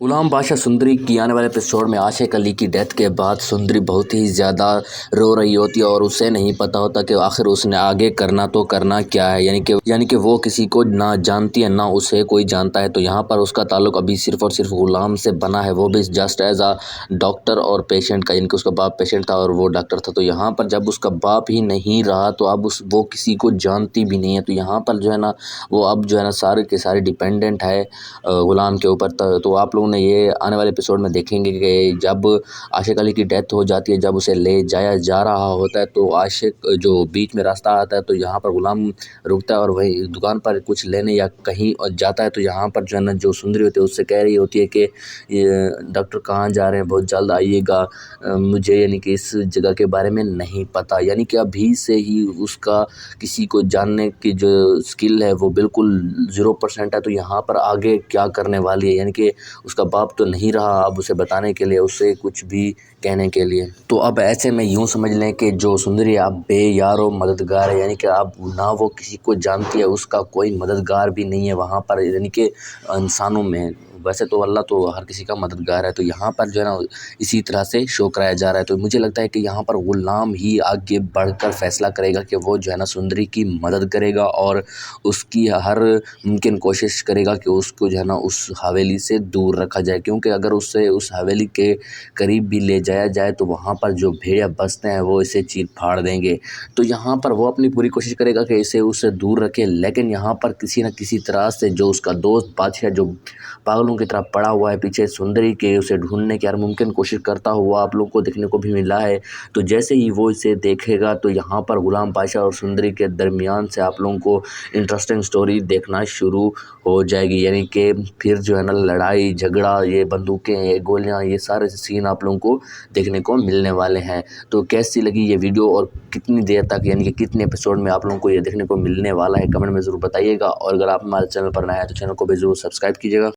गुलाम बादशाह सुंदरी की आने वाले एपिसोड में आशिक अली की डेथ के बाद सुंदरी बहुत ही ज़्यादा रो रही होती है और उसे नहीं पता होता कि आखिर उसने आगे करना तो करना क्या है। यानी कि वो किसी को ना जानती है ना उसे कोई जानता है। तो यहाँ पर उसका ताल्लुक अभी सिर्फ और सिर्फ गुलाम से बना है, वो भी जस्ट एज आ डॉक्टर और पेशेंट का। यानी कि उसका बाप पेशेंट था और वो डॉक्टर था। तो यहाँ पर जब उसका बाप ही नहीं रहा तो अब वो किसी को जानती भी नहीं है। तो यहाँ पर जो है ना वो अब जो है ना सारे के सारे डिपेंडेंट है गुलाम के ऊपर। तो आप लोगों ने ये आने वाले एपिसोड में देखेंगे कि जब आशिक अली की डेथ हो जाती है, जब उसे ले जाया जा रहा होता है तो आशिक जो बीच में रास्ता आता है तो यहाँ पर गुलाम रुकता है और वही दुकान पर कुछ लेने या कहीं जाता है। तो यहाँ पर जो है ना जो सुंदरी होती है उससे कह रही होती है कि ये डॉक्टर कहाँ जा रहे हैं, बहुत जल्द आइएगा, मुझे यानी कि इस जगह के बारे में नहीं पता। यानी कि अभी से ही उसका किसी को जानने की जो स्किल है वो बिल्कुल 0% है। तो यहाँ पर आगे क्या करने वाली है, यानी कि उसका बाप तो नहीं रहा अब उसे बताने के लिए, उससे कुछ भी कहने के लिए। तो अब ऐसे में यूँ समझ लें कि जो सुंदरी अब बेयारो मददगार है, यानी कि अब ना वो किसी को जानती है, उसका कोई मददगार भी नहीं है वहाँ पर। यानी कि इंसानों में वैसे तो अल्लाह तो हर किसी का मददगार है। तो यहाँ पर जो है ना इसी तरह से शो कराया जा रहा है। तो मुझे लगता है कि यहाँ पर गुलाम ही आगे बढ़कर फैसला करेगा कि वो जो है ना सुंदरी की मदद करेगा और उसकी हर मुमकिन कोशिश करेगा कि उसको जो है ना उस हवेली से दूर रखा जाए। क्योंकि अगर उससे उस हवेली के करीब भी ले जाया जाए तो वहाँ पर जो भेड़िया बसते हैं वो इसे चीर फाड़ देंगे। तो यहाँ पर वो अपनी पूरी कोशिश करेगा कि इसे उससे दूर रखे, लेकिन यहाँ पर किसी न किसी तरह से जो उसका दोस्त बादशाह जो पागलों की तरह पड़ा हुआ है पीछे सुंदरी के, उसे ढूंढने की हर मुमकिन कोशिश करता हुआ आप लोग को देखने को भी मिला है। तो जैसे ही वो इसे देखेगा तो यहाँ पर गुलाम बादशाह और सुंदरी के दरमियान से आप लोगों को इंटरेस्टिंग स्टोरी देखना शुरू हो जाएगी। यानी कि फिर जो है ना लड़ाई झगड़ा, ये बंदूकें, ये गोलियां, ये सारे सीन आप लोगों को देखने को मिलने वाले हैं। तो कैसी लगी ये वीडियो और कितनी देर तक यानी कि कितने एपिसोड में आप लोगों को ये देखने को मिलने वाला है, कमेंट में ज़रूर बताइएगा। और अगर आप हमारे चैनल पर नए हैं तो चैनल को भी ज़रूर सब्सक्राइब कीजिएगा।